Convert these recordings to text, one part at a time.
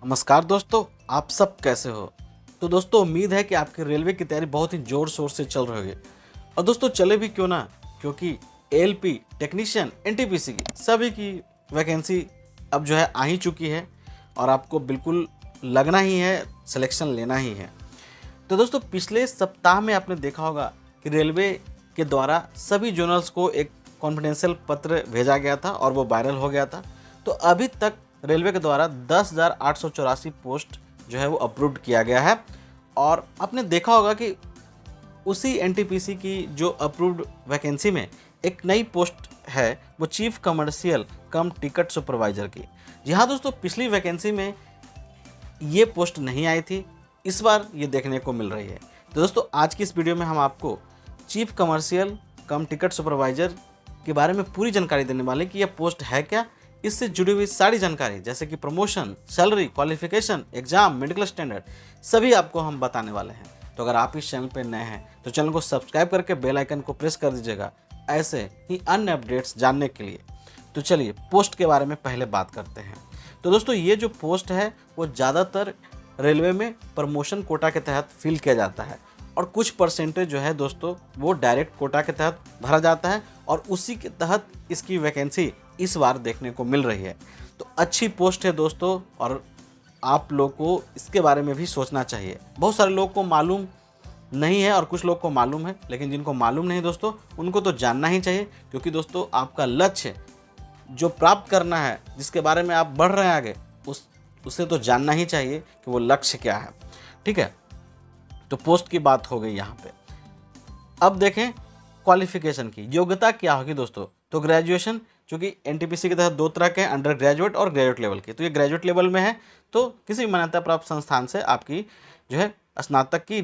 नमस्कार दोस्तों, आप सब कैसे हो। तो दोस्तों उम्मीद है कि आपकी रेलवे की तैयारी बहुत ही ज़ोर शोर से चल रही है। और दोस्तों चले भी क्यों ना, क्योंकि एएलपी टेक्नीशियन एनटीपीसी की सभी की वैकेंसी अब जो है आ ही चुकी है और आपको बिल्कुल लगना ही है, सिलेक्शन लेना ही है। तो दोस्तों पिछले सप्ताह में आपने देखा होगा कि रेलवे के द्वारा सभी जोनल्स को एक कॉन्फिडेंशियल पत्र भेजा गया था और वो वायरल हो गया था। तो अभी तक रेलवे के द्वारा 10,884 पोस्ट जो है वो अप्रूव्ड किया गया है। और आपने देखा होगा कि उसी एनटीपीसी की जो अप्रूव्ड वैकेंसी में एक नई पोस्ट है, वो चीफ कमर्शियल कम टिकट सुपरवाइजर की। जी हाँ दोस्तों, पिछली वैकेंसी में ये पोस्ट नहीं आई थी, इस बार ये देखने को मिल रही है। तो दोस्तों आज की इस वीडियो में हम आपको चीफ कमर्शियल कम टिकट सुपरवाइजर के बारे में पूरी जानकारी देने वाले हैं कि यह पोस्ट है क्या, इससे जुड़ी हुई सारी जानकारी जैसे कि promotion, salary, qualification, exam, medical standard सभी आपको हम बताने वाले हैं। तो अगर आप इस चैनल पर नए हैं तो चैनल को सब्सक्राइब करके बेल आइकन को प्रेस कर दीजिएगा ऐसे ही अन्य अपडेट्स जानने के लिए। तो चलिए पोस्ट के बारे में पहले बात करते हैं। तो दोस्तों ये जो पोस्ट है वो ज़्यादातर रेलवे में प्रमोशन कोटा के तहत फिल किया जाता है और कुछ परसेंटेज जो है दोस्तों वो डायरेक्ट कोटा के तहत भरा जाता है और उसी के तहत इसकी वैकेंसी इस बार देखने को मिल रही है। तो अच्छी पोस्ट है दोस्तों और आप लोग को इसके बारे में भी सोचना चाहिए। बहुत सारे लोग को मालूम नहीं है और कुछ लोग को मालूम है, लेकिन जिनको मालूम नहीं दोस्तों उनको तो जानना ही चाहिए, क्योंकि दोस्तों आपका लक्ष्य जो प्राप्त करना है, जिसके बारे में आप बढ़ रहे हैं आगे, उसे तो जानना ही चाहिए कि वो लक्ष्य क्या है। ठीक है, तो पोस्ट की बात हो गई यहाँ पे। अब देखें क्वालिफिकेशन की योग्यता क्या होगी दोस्तों। तो ग्रेजुएशन, चूँकि एनटीपीसी के तहत दो तरह के हैं, अंडर ग्रेजुएट और ग्रेजुएट लेवल की। तो ये ग्रेजुएट लेवल में है तो किसी मान्यता प्राप्त संस्थान से आपकी जो है स्नातक की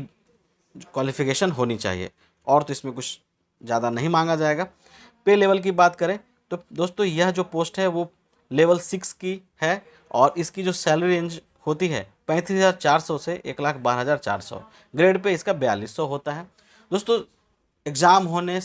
क्वालिफिकेशन होनी चाहिए, और तो इसमें कुछ ज़्यादा नहीं मांगा जाएगा। पे लेवल की बात करें तो दोस्तों यह जो पोस्ट है वो लेवल 6 की है और इसकी जो सैलरी रेंज होती है 35,400 से 1,12,400। ग्रेड पे इसका 4,200 होता है। दोस्तों एग्ज़ाम होने,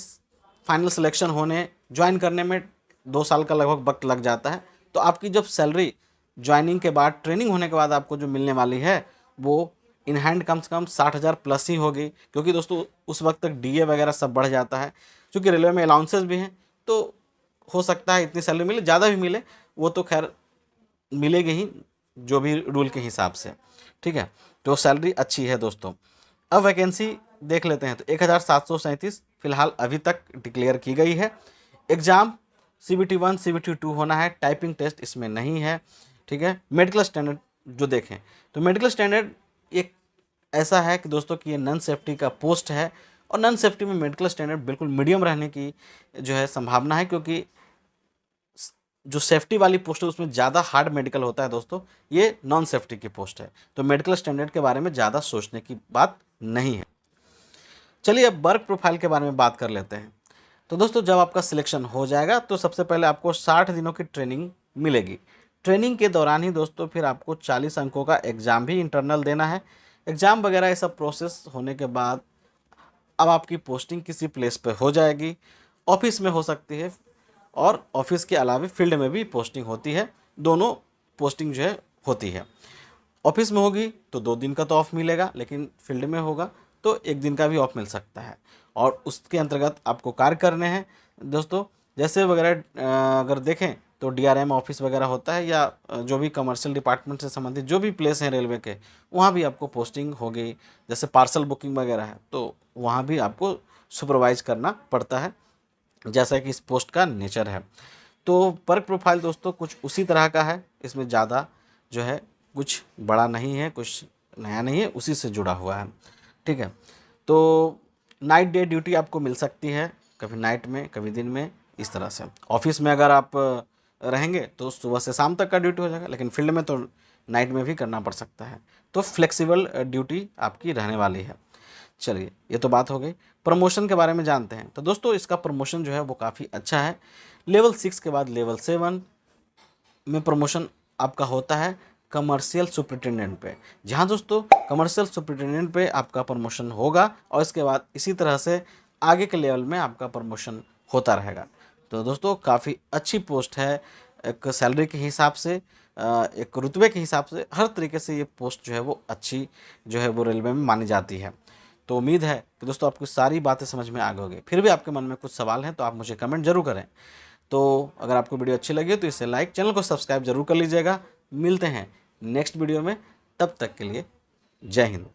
फाइनल सिलेक्शन होने, ज्वाइन करने में 2 साल का लगभग वक्त लग जाता है। तो आपकी जब सैलरी ज्वाइनिंग के बाद, ट्रेनिंग होने के बाद आपको जो मिलने वाली है वो इन हैंड कम से कम 60,000 प्लस ही होगी, क्योंकि दोस्तों उस वक्त तक डीए वगैरह सब बढ़ जाता है। क्योंकि रेलवे में अलाउंसेस भी हैं तो हो सकता है इतनी सैलरी मिले, ज़्यादा भी मिले, वो तो खैर मिलेगी ही जो भी रूल के हिसाब से। ठीक है, तो सैलरी अच्छी है दोस्तों। अब वैकेंसी देख लेते हैं। तो 1,737 फिलहाल अभी तक डिक्लेयर की गई है। एग्ज़ाम CBT 1 CBT 2 होना है, टाइपिंग टेस्ट इसमें नहीं है। ठीक है, मेडिकल स्टैंडर्ड जो देखें तो मेडिकल स्टैंडर्ड एक ऐसा है कि दोस्तों कि ये नॉन सेफ्टी का पोस्ट है और नॉन सेफ्टी में मेडिकल स्टैंडर्ड बिल्कुल मीडियम रहने की जो है संभावना है, क्योंकि जो सेफ्टी वाली पोस्ट है उसमें ज़्यादा हार्ड मेडिकल होता है दोस्तों, ये नॉन सेफ्टी की पोस्ट है। तो मेडिकल स्टैंडर्ड के बारे में ज़्यादा सोचने की बात नहीं है। चलिए अब वर्क प्रोफाइल के बारे में बात कर लेते हैं। तो दोस्तों जब आपका सिलेक्शन हो जाएगा तो सबसे पहले आपको 60 दिनों की ट्रेनिंग मिलेगी। ट्रेनिंग के दौरान ही दोस्तों फिर आपको 40 अंकों का एग्ज़ाम भी इंटरनल देना है। एग्ज़ाम वगैरह ये सब प्रोसेस होने के बाद अब आपकी पोस्टिंग किसी प्लेस पे हो जाएगी। ऑफिस में हो सकती है और ऑफिस के अलावा फील्ड में भी पोस्टिंग होती है, दोनों पोस्टिंग जो है होती है। ऑफिस में होगी तो 2 दिन का तो ऑफ मिलेगा, लेकिन फील्ड में होगा तो 1 दिन का भी ऑफ मिल सकता है। और उसके अंतर्गत आपको कार्य करने हैं दोस्तों। जैसे वगैरह अगर देखें तो DRM ऑफिस वगैरह होता है, या जो भी कमर्शियल डिपार्टमेंट से संबंधित जो भी प्लेस हैं रेलवे के, वहाँ भी आपको पोस्टिंग होगी। जैसे पार्सल बुकिंग वगैरह है तो वहाँ भी आपको सुपरवाइज करना पड़ता है, जैसा कि इस पोस्ट का नेचर है। तो वर्क प्रोफाइल दोस्तों कुछ उसी तरह का है, इसमें ज़्यादा जो है कुछ बड़ा नहीं है, कुछ नया नहीं है, उसी से जुड़ा हुआ है। ठीक है, तो नाइट डे ड्यूटी आपको मिल सकती है, कभी नाइट में कभी दिन में, इस तरह से। ऑफिस में अगर आप रहेंगे तो सुबह से शाम तक का ड्यूटी हो जाएगा, लेकिन फील्ड में तो नाइट में भी करना पड़ सकता है। तो फ्लेक्सिबल ड्यूटी आपकी रहने वाली है। चलिए ये तो बात हो गई। प्रमोशन के बारे में जानते हैं। तो दोस्तों इसका प्रमोशन जो है वो काफ़ी अच्छा है। लेवल 6 के बाद लेवल 7 में प्रमोशन आपका होता है कमर्शियल सुपरिटेंडेंट पे। जहाँ दोस्तों कमर्शियल सुपरिटेंडेंट पे आपका प्रमोशन होगा और इसके बाद इसी तरह से आगे के लेवल में आपका प्रमोशन होता रहेगा। तो दोस्तों काफ़ी अच्छी पोस्ट है एक सैलरी के हिसाब से। एक रुतबे के हिसाब से हर तरीके से ये पोस्ट जो है वो अच्छी जो है वो रेलवे में मानी जाती है। तो उम्मीद है कि दोस्तों आपको सारी बातें समझ में आ गई होगी। फिर भी आपके मन में कुछ सवाल हैं तो आप मुझे कमेंट जरूर करें। तो अगर आपको वीडियो अच्छी लगी तो इसे लाइक, चैनल को सब्सक्राइब जरूर कर लीजिएगा। मिलते हैं नेक्स्ट वीडियो में, तब तक के लिए जय हिंद।